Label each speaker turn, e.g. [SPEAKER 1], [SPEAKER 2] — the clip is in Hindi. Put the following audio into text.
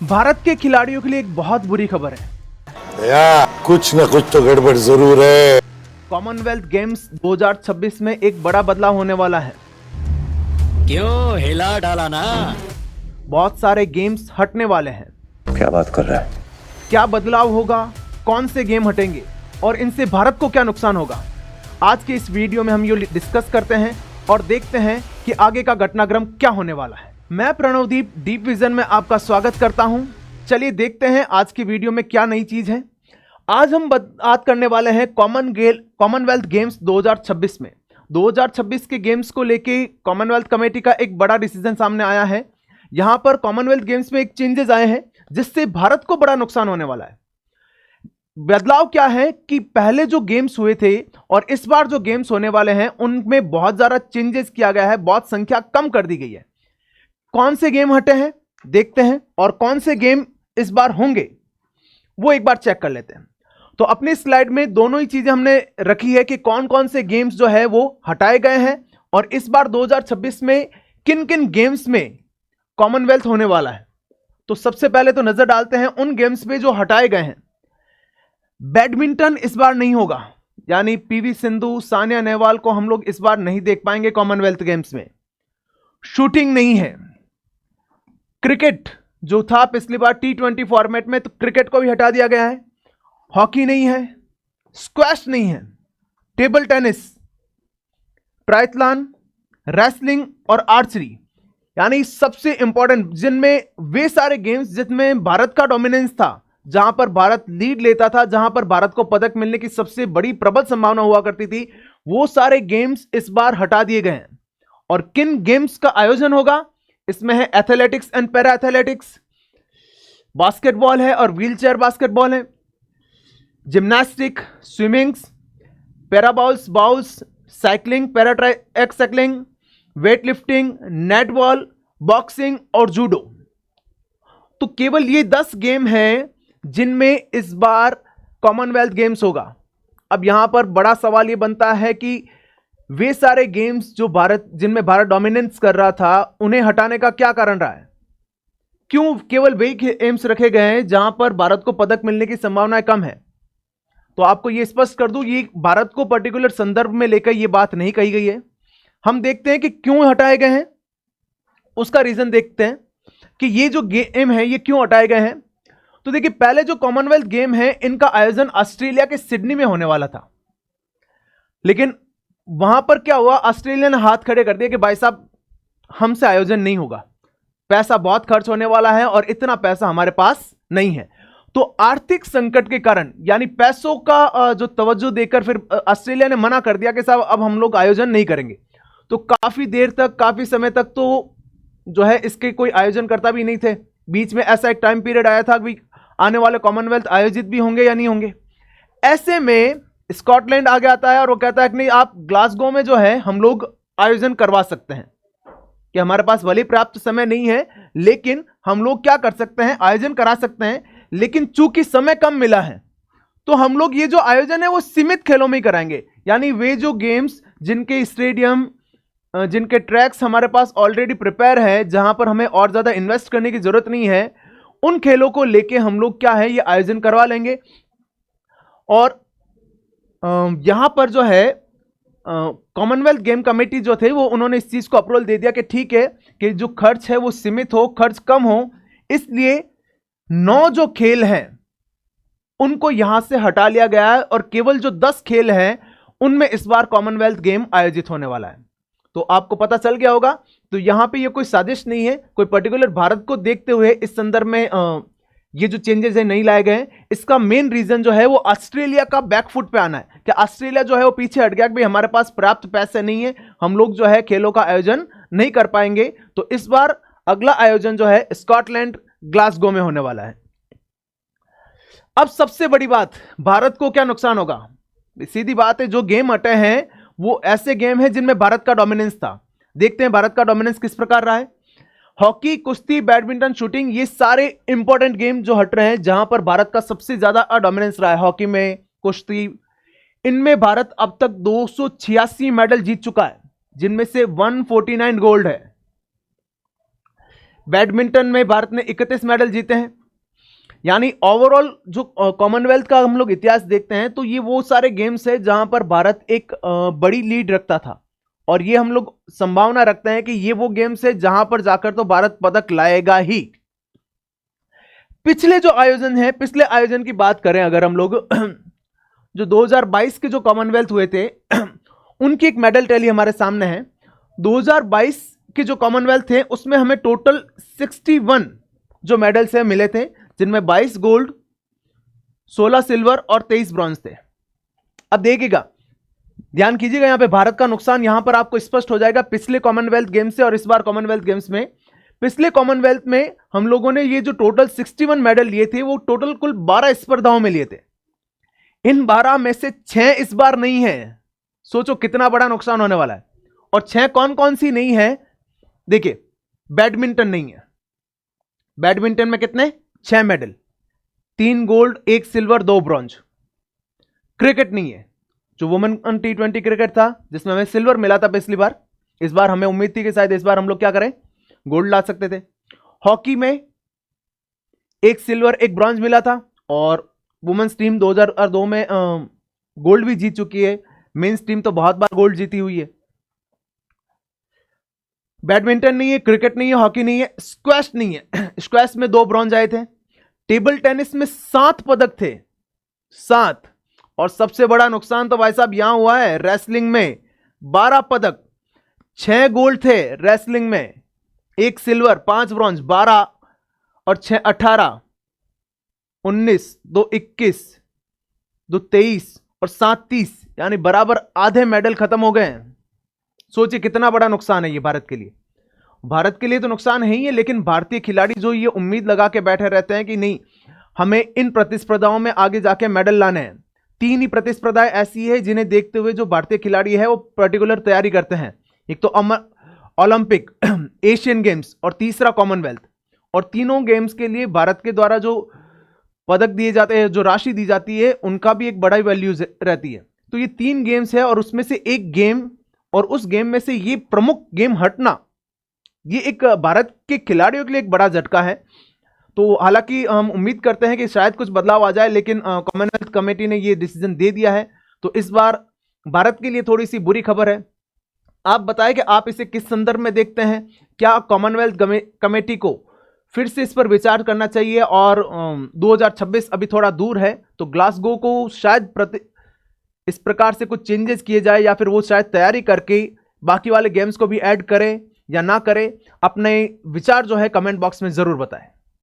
[SPEAKER 1] भारत के खिलाड़ियों के लिए एक बहुत बुरी खबर है।
[SPEAKER 2] भैया कुछ न कुछ तो गड़बड़ जरूर है।
[SPEAKER 1] कॉमनवेल्थ गेम्स 2026 में एक बड़ा बदलाव होने वाला है।
[SPEAKER 3] क्यों हिला डाला ना?
[SPEAKER 1] बहुत सारे गेम्स हटने वाले हैं।
[SPEAKER 2] क्या बात कर रहा है?
[SPEAKER 1] क्या बदलाव होगा, कौन से गेम हटेंगे और इनसे भारत को क्या नुकसान होगा, आज के इस वीडियो में हम ये डिस्कस करते हैं और देखते हैं कि आगे का घटनाक्रम क्या होने वाला है। मैं प्रणवदीप डीप विजन में आपका स्वागत करता हूं। चलिए देखते हैं आज की वीडियो में क्या नई चीज है। आज हम बात करने वाले हैं कॉमनवेल्थ गेम्स 2026 में। 2026 के गेम्स को लेके कॉमनवेल्थ कमेटी का एक बड़ा डिसीजन सामने आया है। यहां पर कॉमनवेल्थ गेम्स में एक चेंजेस आए हैं जिससे भारत को बड़ा नुकसान होने वाला है। बदलाव क्या है कि पहले जो गेम्स हुए थे और इस बार जो गेम्स होने वाले हैं उनमें बहुत ज्यादा चेंजेस किया गया है, बहुत संख्या कम कर दी गई है। कौन से गेम हटे हैं देखते हैं और कौन से गेम इस बार होंगे वो एक बार चेक कर लेते हैं। तो अपनी स्लाइड में दोनों ही चीजें हमने रखी है कि कौन कौन से गेम्स जो है वो हटाए गए हैं और इस बार 2026 में किन किन गेम्स में कॉमनवेल्थ होने वाला है। तो सबसे पहले तो नजर डालते हैं उन गेम्स पे जो हटाए गए हैं। बैडमिंटन इस बार नहीं होगा, यानी पीवी सिंधु, सानिया नेहवाल को हम लोग इस बार नहीं देख पाएंगे कॉमनवेल्थ गेम्स में। शूटिंग नहीं है। क्रिकेट जो था पिछली बार T20 फॉर्मेट में, तो क्रिकेट को भी हटा दिया गया है। हॉकी नहीं है, स्क्वैश नहीं है, टेबल टेनिस, ट्रायथलॉन, रेसलिंग और आर्चरी, यानी सबसे इंपॉर्टेंट जिनमें वे सारे गेम्स जिनमें भारत का डोमिनेंस था, जहां पर भारत लीड लेता था, जहां पर भारत को पदक मिलने की सबसे बड़ी प्रबल संभावना हुआ करती थी, वो सारे गेम्स इस बार हटा दिए गए हैं। और किन गेम्स का आयोजन होगा इसमें है athletics and para athletics, basketball है और व्हीलचेयर बास्केटबॉल है, gymnastic, swimmings, para bowls bowls, cycling, para track cycling, weight lifting, netball, boxing और जूडो। तो केवल ये 10 गेम हैं जिनमें इस बार कॉमनवेल्थ गेम्स होगा। अब यहां पर बड़ा सवाल यह बनता है कि वे सारे गेम्स जो जिनमें भारत डोमिनेंस कर रहा था, उन्हें हटाने का क्या कारण रहा है? क्यों केवल वही गेम्स रखे गए हैं जहां पर भारत को पदक मिलने की संभावना कम है? तो आपको यह स्पष्ट कर दूं, ये भारत को पर्टिकुलर संदर्भ में लेकर यह बात नहीं कही गई है। हम देखते हैं कि क्यों हटाए गए हैं, उसका रीजन देखते हैं कि ये जो गेम है ये क्यों हटाए गए हैं। तो देखिए, पहले जो कॉमनवेल्थ गेम है इनका आयोजन ऑस्ट्रेलिया के सिडनी में होने वाला था, लेकिन वहां पर क्या हुआ, ऑस्ट्रेलिया ने हाथ खड़े कर दिए कि भाई साहब हमसे आयोजन नहीं होगा, पैसा बहुत खर्च होने वाला है और इतना पैसा हमारे पास नहीं है। तो आर्थिक संकट के कारण, यानी पैसों का जो तवज्जो देकर फिर ऑस्ट्रेलिया ने मना कर दिया कि साहब अब हम लोग आयोजन नहीं करेंगे। तो काफी देर तक, काफी समय तक तो जो है इसके कोई आयोजन करता भी नहीं थे। बीच में ऐसा एक टाइम पीरियड आया था कि आने वाले कॉमनवेल्थ आयोजित भी होंगे या नहीं होंगे। ऐसे में स्कॉटलैंड आगे आता है और वो कहता है कि नहीं, आप ग्लासगो में जो है हम लोग आयोजन करवा सकते हैं, कि हमारे पास भले पर्याप्त समय नहीं है लेकिन हम लोग क्या कर सकते हैं, आयोजन करा सकते हैं। लेकिन चूंकि समय कम मिला है तो हम लोग ये जो आयोजन है वो सीमित खेलों में ही कराएंगे, यानी वे जो गेम्स जिनके स्टेडियम, जिनके ट्रैक्स हमारे पास ऑलरेडी प्रिपेयर है, जहां पर हमें और ज्यादा इन्वेस्ट करने की जरूरत नहीं है, उन खेलों को लेके हम लोग क्या है ये आयोजन करवा लेंगे। और यहां पर जो है कॉमनवेल्थ गेम कमेटी जो थे वो उन्होंने इस चीज को अप्रूवल दे दिया कि ठीक है कि जो खर्च है वो सीमित हो, खर्च कम हो, इसलिए 9 जो खेल हैं उनको यहां से हटा लिया गया है और केवल जो 10 खेल हैं उनमें इस बार कॉमनवेल्थ गेम आयोजित होने वाला है। तो आपको पता चल गया होगा। तो यहां पे ये कोई साजिश नहीं है, कोई पर्टिकुलर भारत को देखते हुए इस संदर्भ में ये जो चेंजेस है नहीं लाए गए। इसका मेन रीजन जो है वो ऑस्ट्रेलिया का बैकफुट पे आना है कि ऑस्ट्रेलिया जो है वो पीछे हट गया कि भाई हमारे पास पर्याप्त पैसे नहीं है, हम लोग जो है खेलों का आयोजन नहीं कर पाएंगे। तो इस बार अगला आयोजन जो है स्कॉटलैंड ग्लासगो में होने वाला है। अब सबसे बड़ी बात, भारत को क्या नुकसान होगा? सीधी बात है, जो गेम हटे हैं वो ऐसे गेम हैं जिनमें भारत का डोमिनेंस था। देखते हैं भारत का डोमिनेंस किस प्रकार रहा है। हॉकी, कुश्ती, बैडमिंटन, शूटिंग, ये सारे इंपॉर्टेंट गेम जो हट रहे हैं जहां पर भारत का सबसे ज्यादा डोमिनेंस रहा है। हॉकी में, कुश्ती, इनमें भारत अब तक 286 मेडल जीत चुका है, जिनमें से 149 गोल्ड है। बैडमिंटन में भारत ने 31 मेडल जीते हैं। यानी ओवरऑल जो कॉमनवेल्थ का हम लोग इतिहास देखते हैं तो ये वो सारे गेम्स है जहां पर भारत एक बड़ी लीड रखता था, और ये हम लोग संभावना रखते हैं कि ये वो गेम्स है जहां पर जाकर तो भारत पदक लाएगा ही। पिछले जो आयोजन है, पिछले आयोजन की बात करें अगर हम लोग जो 2022 के जो कॉमनवेल्थ हुए थे उनकी एक मेडल टैली हमारे सामने है। 2022 के जो कॉमनवेल्थ थे उसमें हमें टोटल 61 जो मेडल्स है मिले थे, जिनमें 22 गोल्ड, 16 सिल्वर और 23 ब्रॉन्ज थे। अब देखिएगा, ध्यान कीजिएगा, यहां पे भारत का नुकसान यहां पर आपको स्पष्ट हो जाएगा पिछले कॉमनवेल्थ गेम्स से और इस बार कॉमनवेल्थ गेम्स में। पिछले कॉमनवेल्थ में हम लोगों ने ये जो टोटल 61 मेडल लिए थे वो टोटल कुल 12 स्पर्धाओं में लिए थे। इन 12 में से 6 इस बार नहीं है। सोचो कितना बड़ा नुकसान होने वाला है। और 6 कौन कौन सी नहीं है? देखिए, बैडमिंटन नहीं है। बैडमिंटन में कितने? 6 medal, 3 gold, 1 silver, 2 bronze. Cricket नहीं है, जो वुमेन T20 क्रिकेट था जिसमें हमें सिल्वर मिला था पिछली बार, इस बार हमें उम्मीद थी कि शायद इस बार हम लोग क्या करें, गोल्ड ला सकते थे। हॉकी में 1 सिल्वर 1 ब्रॉन्ज मिला था और वुमेन्स टीम 2002 में गोल्ड भी जीत चुकी है। मेंस टीम तो बहुत बार गोल्ड जीती हुई है। बैडमिंटन नहीं है, क्रिकेट नहीं है, हॉकी नहीं है, स्क्वैश नहीं है। स्क्वैश में 2 ब्रॉन्ज आए थे। टेबल टेनिस में 7 पदक थे, 7। और सबसे बड़ा नुकसान तो भाई साहब यहां हुआ है, रेसलिंग में 12 पदक, 6 गोल्ड थे रेसलिंग में, 1 सिल्वर, 5 ब्रॉन्ज, 12 और 6 18, 19, 2 21, 2 23 और 7 30, यानी बराबर आधे मेडल खत्म हो गए हैं। सोचिए कितना बड़ा नुकसान है ये भारत के लिए। भारत के लिए तो नुकसान है ही है, लेकिन भारतीय खिलाड़ी जो ये उम्मीद लगा के बैठे रहते हैं कि नहीं, हमें इन प्रतिस्पर्धाओं में आगे जाके मेडल लाने हैं। 3 ही प्रतिस्पर्धाएं ऐसी है जिन्हें देखते हुए जो भारतीय खिलाड़ी है वो पर्टिकुलर तैयारी करते हैं। एक तो ओलंपिक, एशियन गेम्स और तीसरा कॉमनवेल्थ। और तीनों गेम्स के लिए भारत के द्वारा जो पदक दिए जाते हैं, जो राशि दी जाती है, उनका भी एक बड़ा वैल्यू रहती है। तो ये 3 गेम्स है और उसमें से एक गेम, और उस गेम में से ये प्रमुख गेम हटना, ये एक भारत के खिलाड़ियों के लिए एक बड़ा झटका है। तो हालांकि हम उम्मीद करते हैं कि शायद कुछ बदलाव आ जाए, लेकिन कॉमनवेल्थ कमेटी ने ये डिसीजन दे दिया है। तो इस बार भारत के लिए थोड़ी सी बुरी खबर है। आप बताएं कि आप इसे किस संदर्भ में देखते हैं? क्या कॉमनवेल्थ कमेटी को फिर से इस पर विचार करना चाहिए? और 2026 अभी थोड़ा दूर है, तो ग्लासगो को शायद इस प्रकार से कुछ चेंजेस किए जाए, या फिर वो शायद तैयारी करके बाकी वाले गेम्स को भी ऐड करे या ना करे। अपने विचार जो है कमेंट बॉक्स में जरूर बताएं।